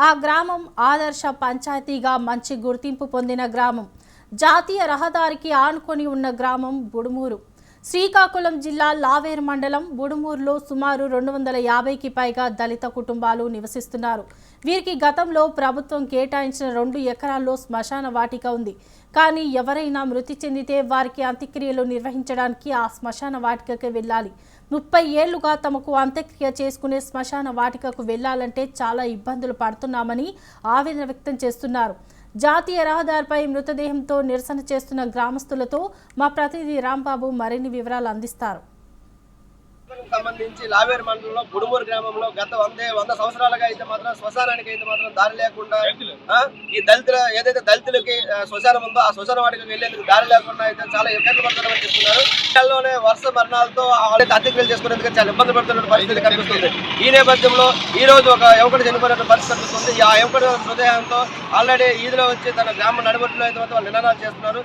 ఆ గ్రామం ఆదర్శ పంచాయతీగా మంచి గుర్తింపు పొందిన గ్రామం. జాతీయ రహదారికి ఆనుకొని ఉన్న గ్రామం బుడుమూరు. శ్రీకాకుళం జిల్లా లావేరు మండలం బుడుమూరులో సుమారు 250కి పైగా దళిత కుటుంబాలు నివసిస్తున్నారు. వీరికి గతంలో ప్రభుత్వం కేటాయించిన 2 ఎకరాల్లో శ్మశాన వాటిక ఉంది. కానీ ఎవరైనా మృతి చెందితే వారికి అంత్యక్రియలు నిర్వహించడానికి ఆ శ్మశాన వాటికకు వెళ్ళాలి. 30 ఏళ్లుగా తమకు అంత్యక్రియ చేసుకునే శ్మశాన వాటికకు వెళ్లాలంటే చాలా ఇబ్బందులు పడుతున్నామని ఆవేదన వ్యక్తం చేస్తున్నారు. జాతీయ రహదారిపై మృతదేహంతో నిరసన చేస్తున్న గ్రామస్తులతో మా ప్రతినిధి రాంబాబు మరిన్ని వివరాలు అందిస్తారు. సంబంధించి లావేరు మండలంలో బుడుమూరు గ్రామంలో గత 100 సంవత్సరాలుగా అయితే మాత్రం శ్మశానానికి అయితే మాత్రం దారి లేకుండా ఈ దళితులకి శ్మశానం ఉందో ఆ శ్మశాన వాటికి వెళ్లేందుకు దారి లేకుండా అయితే చాలా ఇబ్బంది పడుతున్నామని చెప్తున్నారు. ఇళ్లలోనే వరుస మరణాలతో వాళ్ళైతే అంత్యక్రియలు చేసుకునేందుకు చాలా ఇబ్బంది పడుతున్న పరిస్థితి కనిపిస్తుంది. ఈ నేపథ్యంలో ఈ రోజు ఒక యువకుడు చనిపోయిన పరిస్థితి కనిపిస్తుంది. ఆ యువకుడు హృదయంతో ఆల్రెడీ ఈదిలో వచ్చి తన గ్రామ నడిబొట్టులో అయితే మాత్రం వాళ్ళు నినాదాలు చేస్తున్నారు.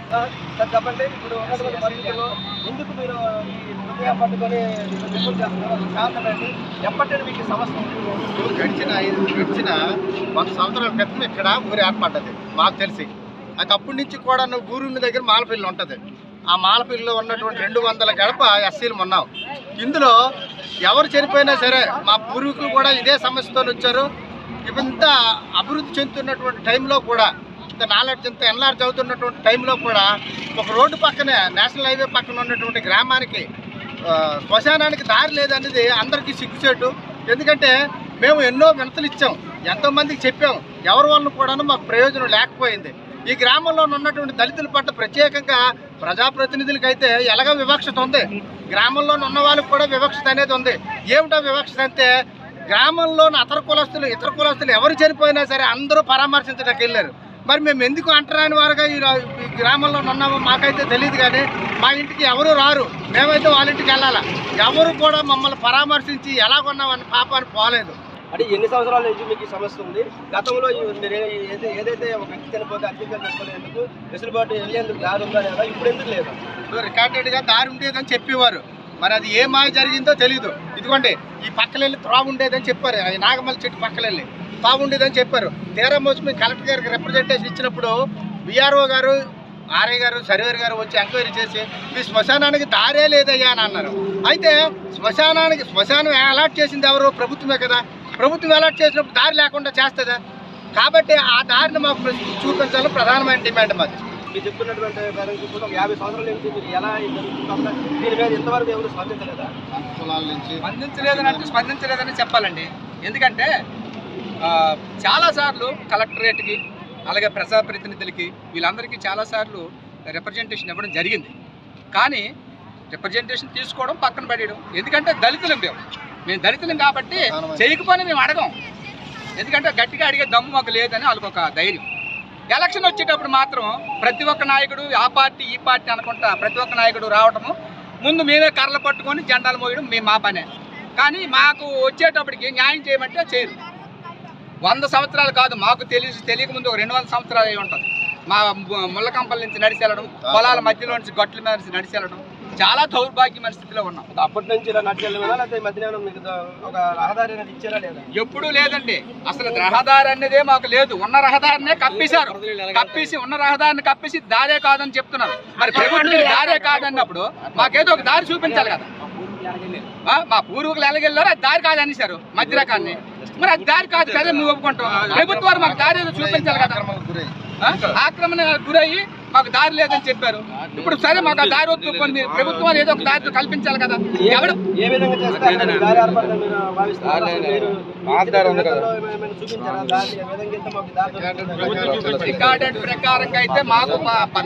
చెప్పండి, ఇప్పుడు పరిస్థితుల్లో ఎందుకు మీరు ఈ హృదయం పట్టుకొని గడిచిన 100 సంవత్సరాల క్రితం ఇక్కడ ఊరు ఏర్పడ్డది మాకు తెలిసి. అయితే అప్పటి నుంచి కూడా ఊరున్న దగ్గర మాలపిల్లి ఉంటుంది. ఆ మాలపిల్లిలో ఉన్నటువంటి 200 గడప ఎస్సీలు ఉన్నాం. ఇందులో ఎవరు చనిపోయినా సరే మా పూర్వీకులు కూడా ఇదే సమస్యతో వచ్చారు. ఇంత అభివృద్ధి చెందుతున్నటువంటి టైంలో కూడా, ఇంత నాలెడ్జ్ ఇంత ఎన్లార్జ్ అవుతున్నటువంటి టైంలో కూడా ఒక రోడ్డు పక్కనే నేషనల్ హైవే పక్కన ఉన్నటువంటి గ్రామానికి శ్మశానానికి దారి లేదనేది అందరికీ సిగ్గుచేటు. ఎందుకంటే మేము ఎన్నో వినతులు ఇచ్చాం, ఎంతోమందికి చెప్పాం, ఎవరి వల్ల కూడా మాకు ప్రయోజనం లేకపోయింది. ఈ గ్రామంలో ఉన్నటువంటి దళితుల పట్ల ప్రత్యేకంగా ప్రజాప్రతినిధులకి అయితే ఎలాగ వివక్షత ఉంది, గ్రామంలో ఉన్న వాళ్ళకి కూడా వివక్షత అనేది ఉంది. ఏమిటో వివక్షత అంటే గ్రామంలో ఇతర కులస్తులు ఎవరు చనిపోయినా సరే అందరూ పరామర్శించడానికి వెళ్ళారు. మరి మేము ఎందుకు అంటరాని వారుగా ఈ గ్రామంలో ఉన్నామో మాకైతే తెలియదు. కానీ మా ఇంటికి ఎవరు రారు, మేమైతే వాళ్ళ ఇంటికి వెళ్ళాలా. ఎవరు కూడా మమ్మల్ని పరామర్శించి ఎలాగొన్నామని పాపాన్ని పోలేదు. అంటే ఎన్ని సంవత్సరాల నుంచి మీకు ఈ సమస్య ఉంది? గతంలో ఏదైతే ఒక వ్యక్తి చనిపోతే అంత్యక్రియలు చేసుకునేందుకు వెసులుబాటు వెళ్ళేందుకు దారి ఉందా లేదా, ఇప్పుడు ఎందుకు లేదు? రికార్డెడ్గా దారి ఉండేదని చెప్పేవారు. మరి అది ఏ మాయ జరిగిందో తెలియదు. ఇదిగోండి ఈ పక్కలెళ్ళి త్రావు ఉండేదని చెప్పారు. నాగమల్లి చెట్టు పక్కలెళ్ళి త్రావు ఉండేదని చెప్పారు. తీరా మోసి మేము కలెక్టర్ గారికి రిప్రజెంటేషన్ ఇచ్చినప్పుడు విఆర్ఓ గారు, ఆర్ఐ గారు, సర్వేర్ గారు వచ్చి ఎంక్వైరీ చేసి మీ శ్మశానానికి దారే లేదయ్యా అని అన్నారు. అయితే శ్మశానం అలాట్ చేసింది ఎవరు? ప్రభుత్వమే కదా. ప్రభుత్వం అలాట్ చేసినప్పుడు దారి లేకుండా చేస్తుందా? కాబట్టి ఆ దారిని మాకు చూపించాలని ప్రధానమైన డిమాండ్ మాది. మీరు చెప్తున్నటువంటి 50 సంవత్సరాల నుంచి మీరు ఎలా దీని మీద ఇంతవరకు ఎవరు స్పందించలేదా? కులాల నుంచి స్పందించలేదని చెప్పాలండి. ఎందుకంటే చాలాసార్లు కలెక్టరేట్కి, అలాగే ప్రజాప్రతినిధులకి, వీళ్ళందరికీ చాలాసార్లు రిప్రజెంటేషన్ ఇవ్వడం జరిగింది. కానీ రిప్రజెంటేషన్ తీసుకోవడం పక్కన పడేయడం. ఎందుకంటే మేము దళితులం కాబట్టి చేయకపోయినా మేము అడగం. ఎందుకంటే గట్టిగా అడిగే దమ్ము మాకు లేదని వాళ్ళకి ఒక ధైర్యం. ఎలక్షన్ వచ్చేటప్పుడు మాత్రం ప్రతి ఒక్క నాయకుడు ఆ పార్టీ ఈ పార్టీ అనుకుంటా ప్రతి ఒక్క నాయకుడు రావడము, ముందు మేమే కర్రలు పట్టుకొని జెండాలు మోయడం మా పనే. కానీ మాకు వచ్చేటప్పటికి న్యాయం చేయమంటే చేయరు. 100 సంవత్సరాలు కాదు, మాకు తెలియకముందు 200 సంవత్సరాలు అయి ఉంటుంది. మా ముళ్ళకంపల నుంచి నడిచెళ్ళడం, పొలాల మధ్యలో నుంచి గట్ల మీద నుంచి నడిచెళ్ళడం చాలా దౌర్భాగ్యమైన స్థితిలో ఉన్నాం. అప్పటి నుంచి ఇలా నడిచెళ్ళమేనా, లేకపోతే మధ్యలో మీకు ఒక రహదారి అనేది ఇచ్చారా లేదా? ఎప్పుడూ లేదండి. అసలు రహదారి అనేదే మాకు లేదు. ఉన్న రహదారినే కప్పేశారు. ఉన్న రహదారిని కప్పేసి దారే కాదని చెప్తున్నారు. మరి ప్రభుత్వం దారే కాదన్నప్పుడు మాకేదో ఒక దారి చూపించాలి కదా. మా పూర్వీకులు ఎలాగెళ్ళారో అది దారి కాదు అనేసారు మధ్య రకాన్ని. మరి అది దారి కాదు సరే మేము ఒప్పుకుంటాం. ప్రభుత్వాలు మాకు దారి ఏదో చూపించాలి కదా. ఆక్రమణ గురయ్యి మాకు దారి లేదని చెప్పారు. ఇప్పుడు సరే మాకు ఆ దారి ఒప్పుకొని మీరు ప్రభుత్వాలు ఏదో ఒక దారి కల్పించాలి కదా. ఎవరు ఏ విధంగా చేస్తారు? దారి ఏర్పడదని మీరు భావిస్తారు? రికార్డెడ్ ప్రకారంగా అయితే మాకు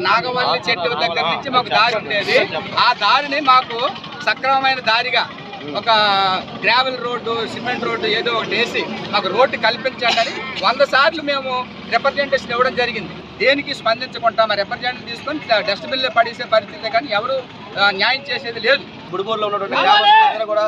నాగవల్లి చెట్టు దగ్గర నుంచి మాకు దారి ఉండేది. ఆ దారిని మాకు సక్రమమైన దారిగా ఒక గ్రావెల్ రోడ్డు, సిమెంట్ రోడ్డు ఏదో ఒకటి వేసి మాకు రోడ్డు కల్పించండి అని 100 సార్లు మేము రిప్రజెంటేషన్ ఇవ్వడం జరిగింది. దేనికి స్పందించకుండా మా రిప్రజెంటేషన్ తీసుకొని డస్ట్బిన్లో పడేసే పరిస్థితి, కానీ ఎవరు న్యాయం చేసేది లేదు. బుడుమూరులో ఉన్నటువంటి గ్రామస్తులందరూ కూడా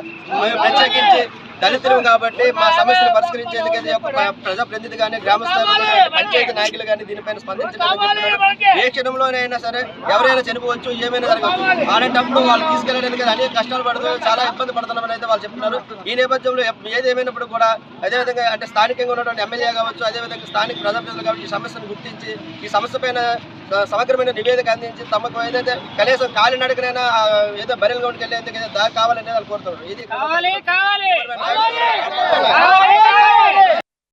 ప్రత్యేకించి దళితులు కాబట్టి మా సమస్యను పరిష్కరించేందుకు ఇది ఒక ప్రజాప్రతినిధి కానీ గ్రామస్థాయిలో పంచాయతీ నాయకులు కానీ దీనిపైన స్పందించాలని చెప్తున్నారు. ఏ క్షణంలోనైనా సరే ఎవరైనా చనిపోవచ్చు, ఏమైనా జరగవచ్చు. అలాంటప్పుడు వాళ్ళు తీసుకెళ్ళడానికి అనేక కష్టాలు పడుతూ చాలా ఇబ్బంది పడుతున్నామని అయితే వాళ్ళు చెప్తున్నారు. ఈ నేపథ్యంలో ఏదేమైనప్పుడు కూడా అదేవిధంగా అంటే స్థానికంగా ఉన్నటువంటి ఎమ్మెల్యే కావచ్చు, అదేవిధంగా స్థానిక ప్రజాప్రతినిధులు కాబట్టి ఈ సమస్యను గుర్తించి ఈ సమస్య పైన సమగ్రమైన నివేదిక అందించి తమకు ఏదైతే కనీసం కాలినడకనైనా ఏదో బరిల్ గౌడ్కి వెళ్ళేందుకు దారి కావాలనేది వాళ్ళు కోరుతున్నారు. ఇది